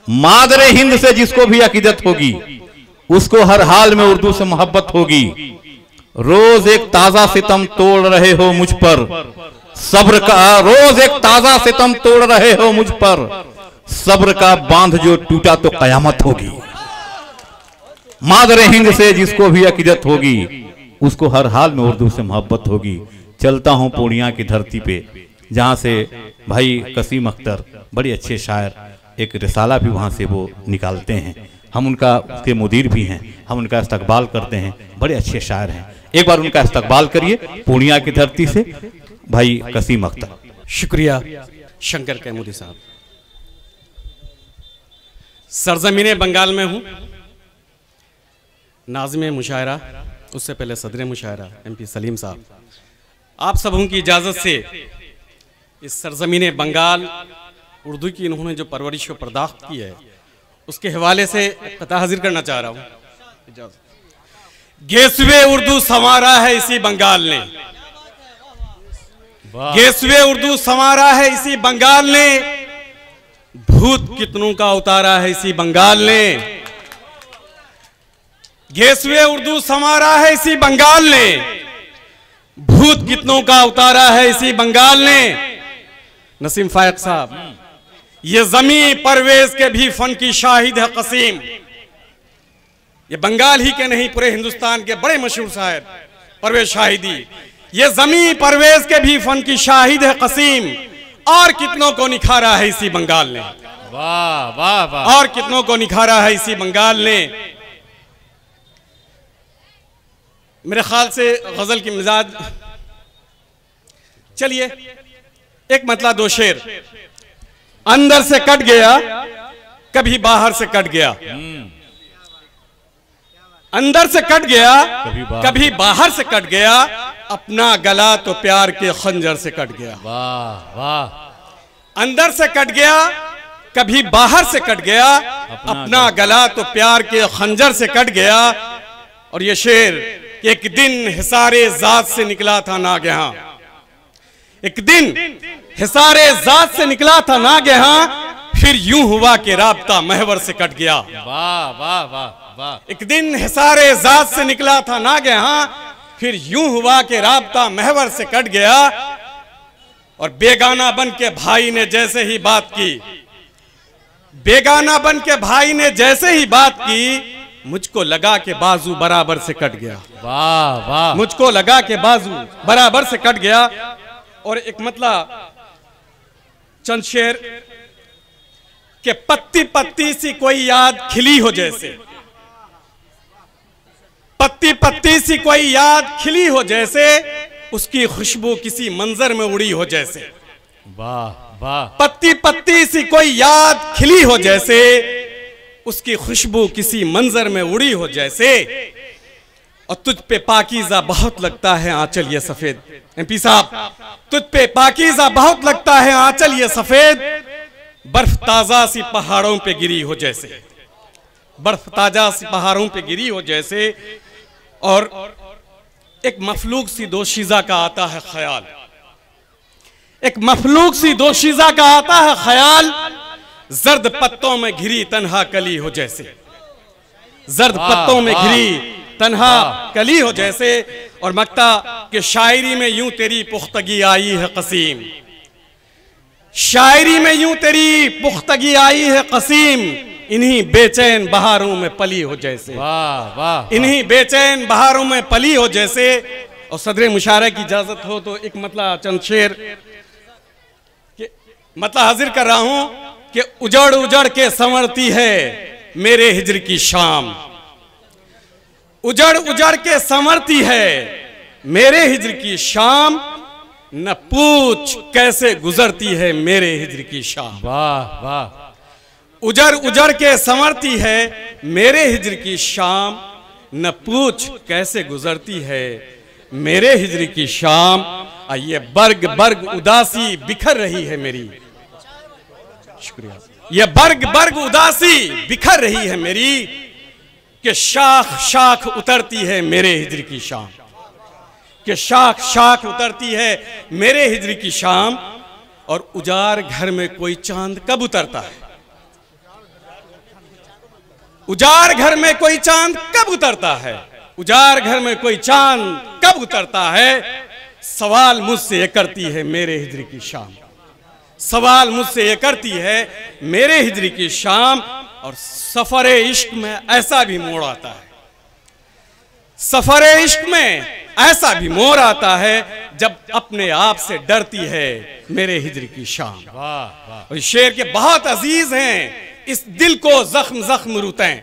मादरे हिंद से जिसको भी अकीदत होगी उसको हर हाल में उर्दू से मोहब्बत होगी। रोज एक ताजा सितम तोड़ रहे हो मुझ पर, सब्र का रोज एक ताजा सितम तोड़ रहे हो मुझ पर, सब्र का बांध जो टूटा तो कयामत होगी। मादरे हिंद से जिसको भी अकीदत होगी उसको हर हाल में उर्दू से मोहब्बत होगी। चलता हूं पूर्णिया की धरती पे जहां से भाई कसीम अख्तर बड़े अच्छे शायर, एक रिसाला भी वहां से वो निकालते हैं। हम उनका उसके मुदीर भी हैं, हम उनका इस्तकबाल करते हैं, बड़े अच्छे शायर हैं। एक बार उनका इस्तकबाल करिए पूर्णिया की धरती से भाई कसीम अख्तर। शुक्रिया शंकर कैमूरी साहब। सरजमीने बंगाल में हूँ, नाज़िम मुशायरा, उससे पहले सदर मुशायरा MP सलीम साहब, आप सबों की इजाज़त से इस सरजमीने बंगाल उर्दू की इन्होंने जो परवरिश और पर्दाख्त की है उसके हवाले से कथा हाजिर करना चाह रहा हूँ। गेसवे उर्दू संवारा है इसी बंगाल ने, गेसवे उर्दू संवारा है इसी बंगाल ने, भूत कितनों का उतारा है इसी बंगाल ने। गेसवे उर्दू संवारा है इसी बंगाल ने, भूत कितनों का उतारा है इसी बंगाल ने। नसीम फायक साहब, ये जमी परवेज के भी फन की शाहिद है कसीम। ये बंगाल ही के नहीं पूरे हिंदुस्तान के बड़े मशहूर शायर परवेज शाहिदी, ये जमी परवेज के भी फन की शाहिद है कसीम। और कितनों को निखारा है इसी बंगाल ने, वाह वाह वाह, और कितनों को निखारा है इसी बंगाल ने। मेरे ख्याल से गजल की मिजाज, चलिए एक मतला दो शेर। अंदर से कट गया कभी बाहर से कट गया, अंदर से कट गया कभी बाहर से कट गया, अपना गला तो प्यार के खंजर से कट गया। वाह वाह, अंदर से कट गया कभी बाहर से कट गया, अपना गला तो प्यार के खंजर से कट गया। और ये शेर, एक दिन हिसारे जात से निकला था नागहां, एक दिन हिसारे जात से निकला था नागहां, फिर यूं हुआ कि राब्ता महवर से कट गया। वाह वाह वाह वाह, एक दिन हिसारे जात से निकला था नागहां, फिर यूं हुआ कि राब्ता महवर से कट गया। और बेगाना बन के भाई ने जैसे ही बात की, बेगाना बन के भाई ने जैसे ही बात की, मुझको लगा कि बाजू बराबर से कट गया। वाह वाह, मुझको लगा कि बाजू बराबर से कट गया। और एक मतला चंद शेर के, पत्ती पत्ती सी कोई याद खिली हो जैसे, पत्ती पत्ती सी कोई याद खिली हो जैसे, उसकी खुशबू किसी मंजर में उड़ी हो जैसे। वाह वाह, पत्ती पत्ती सी कोई याद खिली हो जैसे, उसकी खुशबू किसी मंजर में उड़ी हो जैसे। और तुझ पे पाकीज़ा बहुत लगता है आंचल ये सफेद, MP साहब, तुझ पे पाकीज़ा बहुत लगता है आंचल ये सफेद, बर्फ ताजा सी पहाड़ों पे गिरी हो जैसे, बर्फ ताजा सी पहाड़ों पे गिरी हो जैसे। और एक मफलूक सी दोशीज़ा का आता है ख्याल, एक मफलूक सी दोशीज़ा का आता है ख्याल, जर्द पत्तों में घिरी तन्हा कली हो जैसे, जर्द पत्तों में घिरी तन्हा कली हो जैसे। और मक्ता के शायरी में यूं तेरी पुख्तगी आई है कसीम, शायरी में यूं तेरी पुख्तगी आई है कसीम, इन्हीं बेचैन बहारों में पली हो जैसे। वाह वाह, इन्हीं बेचैन बहारों में पली हो जैसे। और सदर मुशायरा की इजाजत हो तो एक मतला चंद शेर मतला हाजिर कर रहा हूं कि उजड़ उजड़ के संवरती है मेरे हिज्र की शाम, उजड़ उजड़ के संवरती है मेरे हिज्र की शाम, न पूछ कैसे गुजरती है मेरे हिज्र की शाम। वाह वाह, उजड़ उजड़ के संवरती है मेरे हिज्र की शाम, न पूछ कैसे गुजरती है मेरे हिज्र की शाम। ये बर्ग बर्ग उदासी बिखर रही है मेरी, शुक्रिया, ये बर्ग बर्ग उदासी बिखर रही है मेरी, कि शाख शाख उतरती है मेरे हिज्र की शाम, कि शाख शाख उतरती है मेरे हिज्र की शाम। और उजाड़ घर में कोई चांद कब उतरता है, उजाड़ घर में कोई चांद कब उतरता है, उजाड़ घर में कोई चांद कब उतरता है, सवाल मुझसे ये करती है मेरे हिजरी की शाम, सवाल मुझसे ये करती है मेरे हिजरी की शाम। और सफर इश्क में ऐसा भी मोड़ आता है, सफर इश्क में ऐसा भी मोड़ आता है जब अपने आप से डरती है मेरे हिजरी की शाम। और शेर के बहुत अजीज हैं इस दिल को जख्म जख्म रुतें,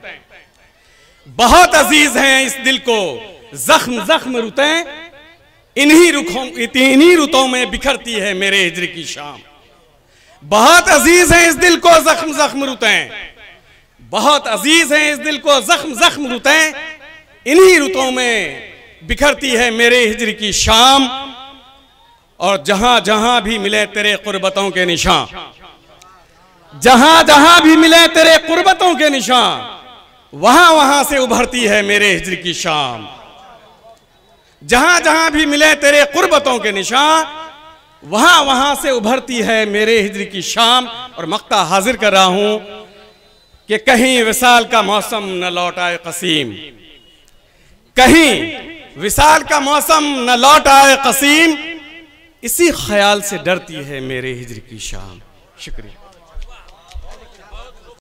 बहुत अजीज हैं इस दिल को जख्म जख्म रुतें, इन्हीं रुतों में बिखरती है मेरे हिजरी की शाम। बहुत अजीज हैं इस दिल को जख्म जख्म रुतें, बहुत अजीज हैं इस दिल को जख्म जख्म रुतें, इन्हीं रुतों में बिखरती है मेरे हिजरी की शाम। और जहां जहां भी मिले तेरे कुर्बतों के निशान, जहां जहां भी मिले तेरे कुर्बतों के निशान, वहां वहां से उभरती है मेरे हिजरी की शाम। जहां जहां भी मिले तेरे कुर्बतों के निशान, वहां वहां से उभरती है मेरे हिजरी की शाम। और मक्ता हाजिर कर रहा हूं कि कहीं विसाल का मौसम न लौट आए कसीम, कहीं विसाल का मौसम न लौट आए कसीम, इसी ख्याल से डरती है मेरे हिजरी की शाम। शुक्रिया।